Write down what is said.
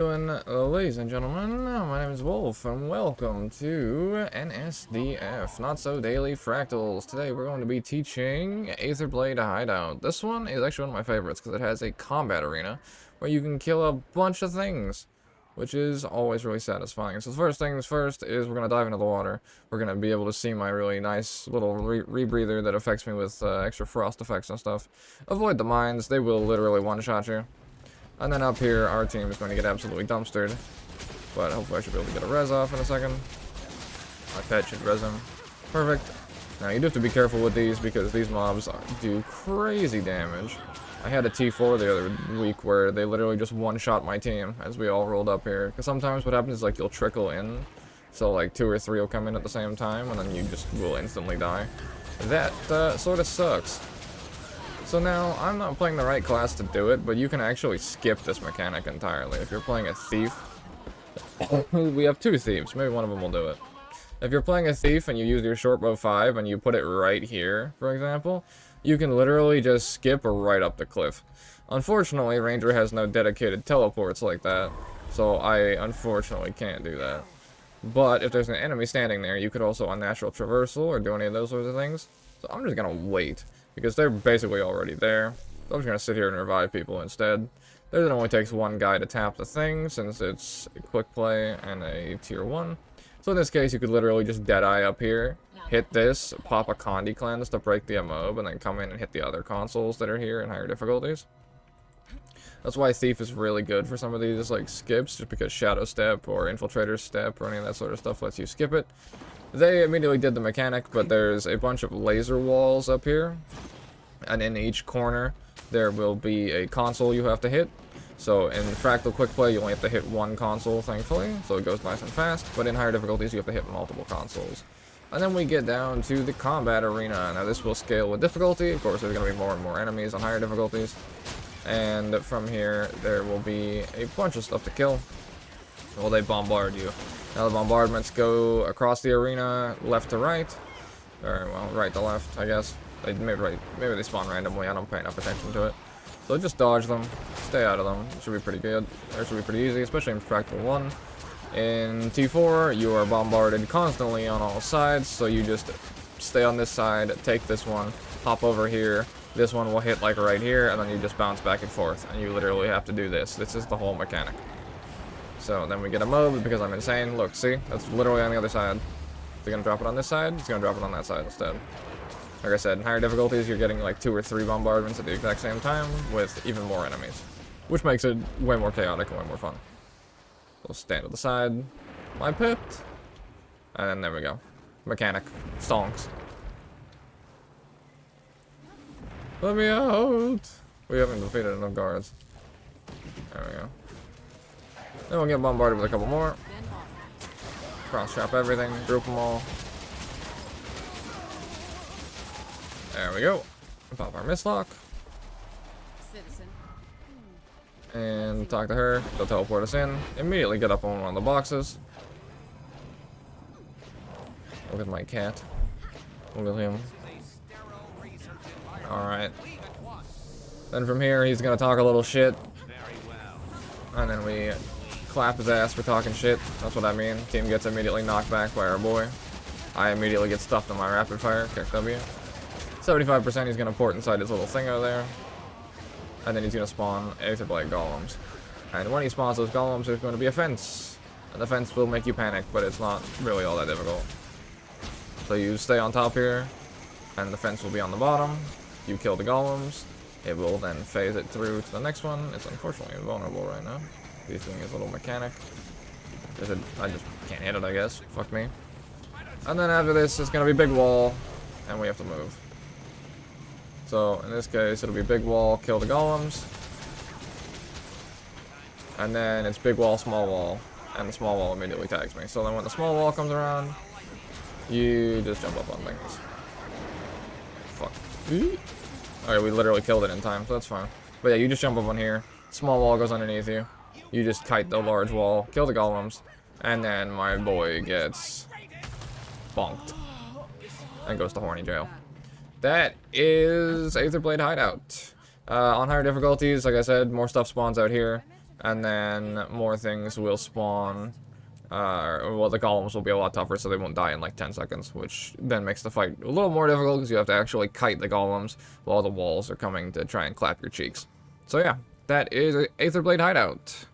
Ladies and gentlemen, my name is Wolf, and welcome to NSDF, Not So Daily Fractals. Today we're going to be teaching Aetherblade Hideout. This one is actually one of my favorites because it has a combat arena where you can kill a bunch of things, which is always really satisfying. So the first things first is we're going to dive into the water. We're going to be able to see my really nice little rebreather that affects me with extra frost effects and stuff. Avoid the mines, they will literally one-shot you. And then up here, our team is going to get absolutely dumpstered. But hopefully I should be able to get a res off in a second. My pet should res him. Perfect. Now you do have to be careful with these because these mobs do crazy damage. I had a T4 the other week where they literally just one-shot my team as we all rolled up here. Because sometimes what happens is like you'll trickle in. So like 2 or 3 will come in at the same time and then you just will instantly die. That sort of sucks. So now, I'm not playing the right class to do it, but you can actually skip this mechanic entirely. If you're playing a thief, we have 2 thieves, maybe one of them will do it. If you're playing a thief and you use your shortbow 5 and you put it right here, for example, you can literally just skip right up the cliff. Unfortunately, Ranger has no dedicated teleports like that, so I unfortunately can't do that. But if there's an enemy standing there, you could also unnatural traversal or do any of those sorts of things. So I'm just gonna wait. Because they're basically already there. So I'm just going to sit here and revive people instead. There it only takes 1 guy to tap the thing, since it's a Quickplay and a tier 1. So in this case, you could literally just Deadeye up here, hit this, pop a Condi Cleanse to break the MOB, and then come in and hit the other consoles that are here in higher difficulties. That's why Thief is really good for some of these like skips, just because Shadow Step or Infiltrator Step or any of that sort of stuff lets you skip it. They immediately did the mechanic, but there's a bunch of laser walls up here. And in each corner, there will be a console you have to hit. So in Fractal Quickplay, you only have to hit 1 console, thankfully. So it goes nice and fast. But in higher difficulties, you have to hit multiple consoles. And then we get down to the combat arena. Now this will scale with difficulty. Of course, there's going to be more and more enemies on higher difficulties. And from here, there will be a bunch of stuff to kill. Well, they bombard you. Now the bombardments go across the arena, left to right. Or, well, right to left, I guess. Maybe they spawn randomly, I don't pay enough attention to it. So just dodge them, stay out of them. It should be pretty good. It should be pretty easy, especially in Fractal 1. In T4, you are bombarded constantly on all sides, so you just stay on this side, take this one, hop over here. This one will hit like right here, and then you just bounce back and forth. And you literally have to do this. This is the whole mechanic. So then we get a MOB because I'm insane. Look, see? That's literally on the other side. If they're gonna drop it on this side, it's gonna drop it on that side instead. Like I said, in higher difficulties, you're getting like 2 or 3 bombardments at the exact same time with even more enemies. Which makes it way more chaotic and way more fun. So stand to the side. My pet. And then there we go. Mechanic. Stonks. Let me out! We haven't defeated enough guards. There we go. Then we'll get bombarded with a couple more. Cross-chop everything, group them all. There we go. Pop our mislock. And talk to her. They'll teleport us in. Immediately get up on one of the boxes. Look at my cat. Look at him. Alright. Then from here, he's gonna talk a little shit. And then we clap his ass for talking shit. That's what I mean. Team gets immediately knocked back by our boy. I immediately get stuffed in my rapid fire. Kick W. 75% he's gonna port inside his little thing over there. And then he's gonna spawn Aetherblade golems. And when he spawns those golems, there's going to be a fence. And the fence will make you panic, but it's not really all that difficult. So you stay on top here, and the fence will be on the bottom. You kill the golems. It will then phase it through to the next one. It's unfortunately invulnerable right now. He's doing his little mechanic. I just can't hit it, I guess. Fuck me. And then after this, it's gonna be big wall, and we have to move. So in this case, it'll be big wall, kill the golems. And then it's big wall, small wall, and the small wall immediately tags me. So then when the small wall comes around, you just jump up on things. Fuck. Alright, we literally killed it in time, so that's fine. But yeah, you just jump up on here. Small wall goes underneath you. You just kite the large wall, kill the golems, and then my boy gets bonked and goes to horny jail. That is Aetherblade Hideout. On higher difficulties, like I said, more stuff spawns out here. and then more things will spawn. Well, the golems will be a lot tougher, so they won't die in like 10 seconds, which then makes the fight a little more difficult because you have to actually kite the golems while the walls are coming to try and clap your cheeks. So yeah, that is Aetherblade Hideout.